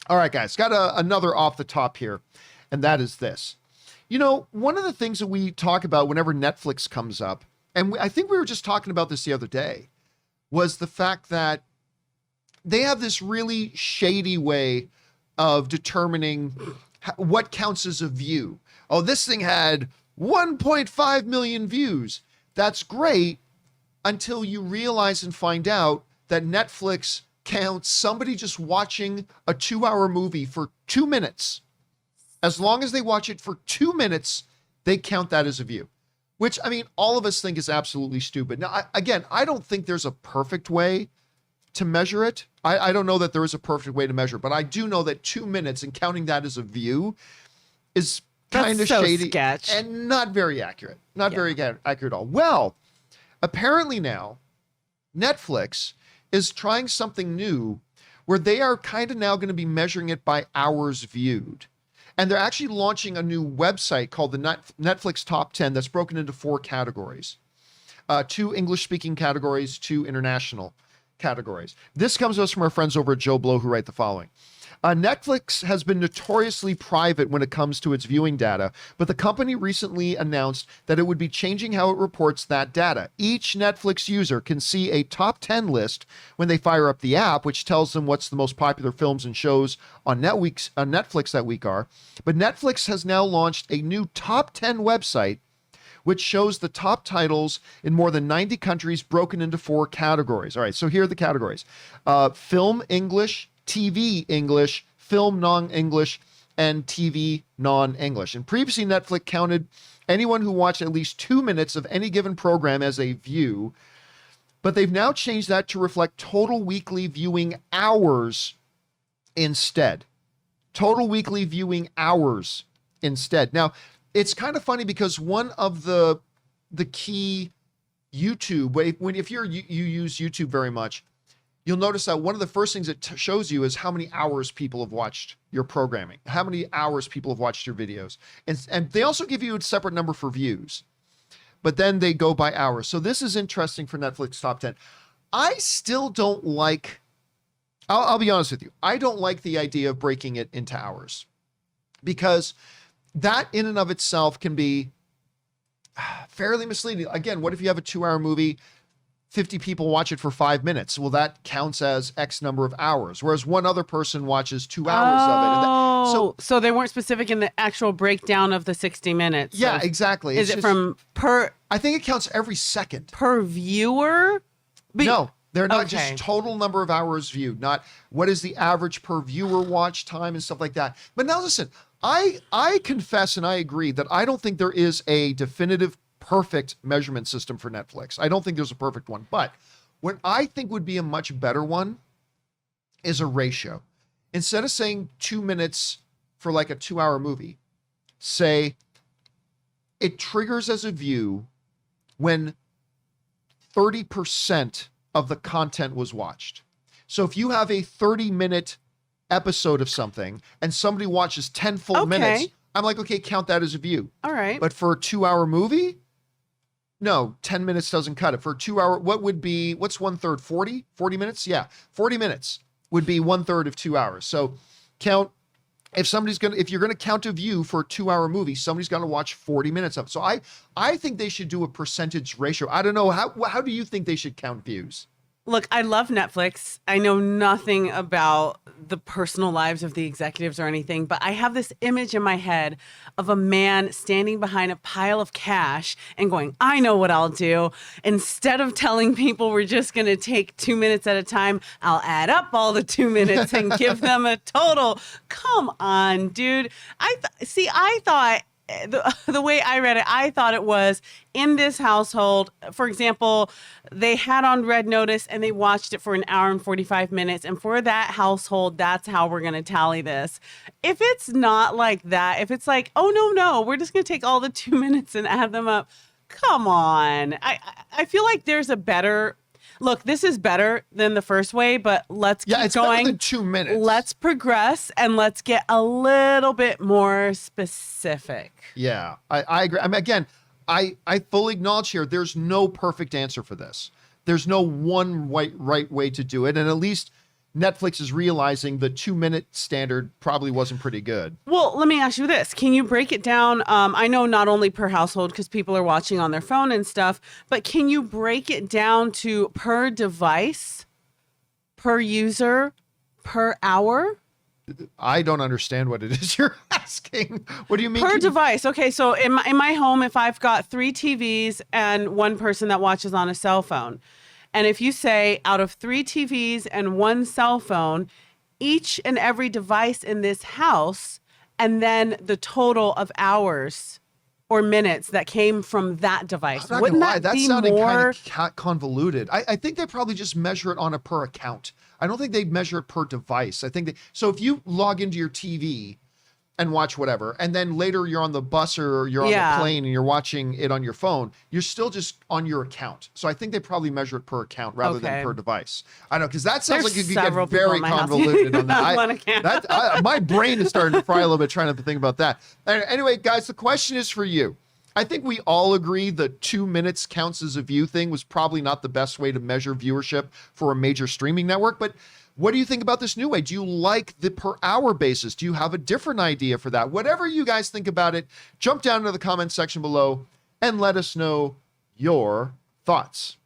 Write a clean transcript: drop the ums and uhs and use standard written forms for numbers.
All right, guys, got another off the top here, and that is this. One of the things that we talk about whenever Netflix comes up, and I think we were just talking about this the other day, was the fact that they have this really shady way of determining what counts as a view. Oh, this thing had 1.5 million views. That's great until you realize and find out that Netflix counts somebody just watching a 2-hour movie for 2 minutes. As long as they watch it for 2 minutes, they count that as a view, which, I mean, all of us think is absolutely stupid. Now, I don't think there's a perfect way to measure it. I don't know that there is a perfect way to measure it, but I do know that 2 minutes and counting that as a view is kind of shady sketch and not very accurate. Not very accurate at all. Well, apparently now Netflix is trying something new where they are kind of now going to be measuring it by hours viewed. And they're actually launching a new website called the Netflix Top 10 that's broken into 4 categories. 2 English-speaking categories, 2 international categories. This comes to us from our friends over at Joe Blow, who write the following. Netflix has been notoriously private when it comes to its viewing data, but the company recently announced that it would be changing how it reports that data. Each Netflix user can see a top 10 list when they fire up the app, which tells them what's the most popular films and shows on Netflix that week are. But Netflix has now launched a new top 10 website which shows the top titles in more than 90 countries broken into 4 categories. All right, so here are the categories. Film English, TV English, film non-English, and TV non-English. And previously, Netflix counted anyone who watched at least 2 minutes of any given program as a view, but they've now changed that to reflect total weekly viewing hours instead. Total weekly viewing hours instead. Now, it's kind of funny because one of the key YouTube, if you use YouTube very much, you'll notice that one of the first things it shows you is how many hours people have watched your programming, how many hours people have watched your videos. And they also give you a separate number for views, but then they go by hours. So this is interesting for Netflix Top 10. I still don't like, I'll be honest with you, I don't like the idea of breaking it into hours, because that in and of itself can be fairly misleading. Again, what if you have a 2-hour movie, 50 people watch it for 5 minutes? Well, that counts as X number of hours, whereas one other person watches 2 hours of it. So they weren't specific in the actual breakdown of the 60 minutes. Yeah, exactly. Is it from per? I think it counts every second. Per viewer? No, they're not just total number of hours viewed, not what is the average per viewer watch time and stuff like that. But now listen, I confess and I agree that I don't think there is a definitive perfect measurement system for Netflix. I don't think there's a perfect one, but what I think would be a much better one is a ratio. Instead of saying 2 minutes for like a 2-hour movie, say it triggers as a view when 30% of the content was watched. So if you have a 30-minute episode of something and somebody watches 10 full minutes, I'm like, okay, count that as a view. All right. But for a 2-hour movie, no, 10 minutes doesn't cut it. For a 2-hour, what's 1/3? 40 minutes? Yeah. 40 minutes would be 1/3 of 2 hours. So count, if you're going to count a view for a 2-hour movie, somebody's going to watch 40 minutes of it. So I think they should do a percentage ratio. I don't know. How do you think they should count views? Look, I love Netflix. I know nothing about the personal lives of the executives or anything, but I have this image in my head of a man standing behind a pile of cash and going, I know what I'll do. Instead of telling people we're just going to take 2 minutes at a time, I'll add up all the 2 minutes and give them a total. Come on, dude. I thought the way I read it, I thought it was in this household, for example, they had on Red Notice and they watched it for an hour and 45 minutes. And for that household, that's how we're going to tally this. If it's not like that, if it's like, oh, no, we're just going to take all the 2 minutes and add them up. Come on. I feel like there's a better... Look, this is better than the first way, but let's keep it's going. Better than 2 minutes. Let's progress and let's get a little bit more specific. Yeah, I agree. I mean, again, I fully acknowledge here, there's no perfect answer for this. There's no one right way to do it. And at least Netflix is realizing the 2-minute standard probably wasn't pretty good. Well, let me ask you this. Can you break it down? I know not only per household because people are watching on their phone and stuff, but can you break it down to per device, per user, per hour? I don't understand what it is you're asking. What do you mean? Per device. Okay, so in my home, if I've got 3 TVs and one person that watches on a cell phone, and if you say out of 3 TVs and 1 cell phone, each and every device in this house, and then the total of hours or minutes that came from that device. I'm not Wouldn't gonna lie, that that's be sounding more? kind of convoluted. I think they probably just measure it on a per account. I don't think they measure it per device. I think so if you log into your TV and watch whatever, and then later you're on the bus or you're on the plane and you're watching it on your phone, you're still just on your account. So I think they probably measure it per account rather than per device. I know, because that sounds like it could get very convoluted on that. My brain is starting to fry a little bit trying to think about that. Anyway, guys, the question is for you. I think we all agree the 2 minutes counts as a view thing was probably not the best way to measure viewership for a major streaming network, but what do you think about this new way? Do you like the per hour basis? Do you have a different idea for that? Whatever you guys think about it, jump down into the comment section below and let us know your thoughts.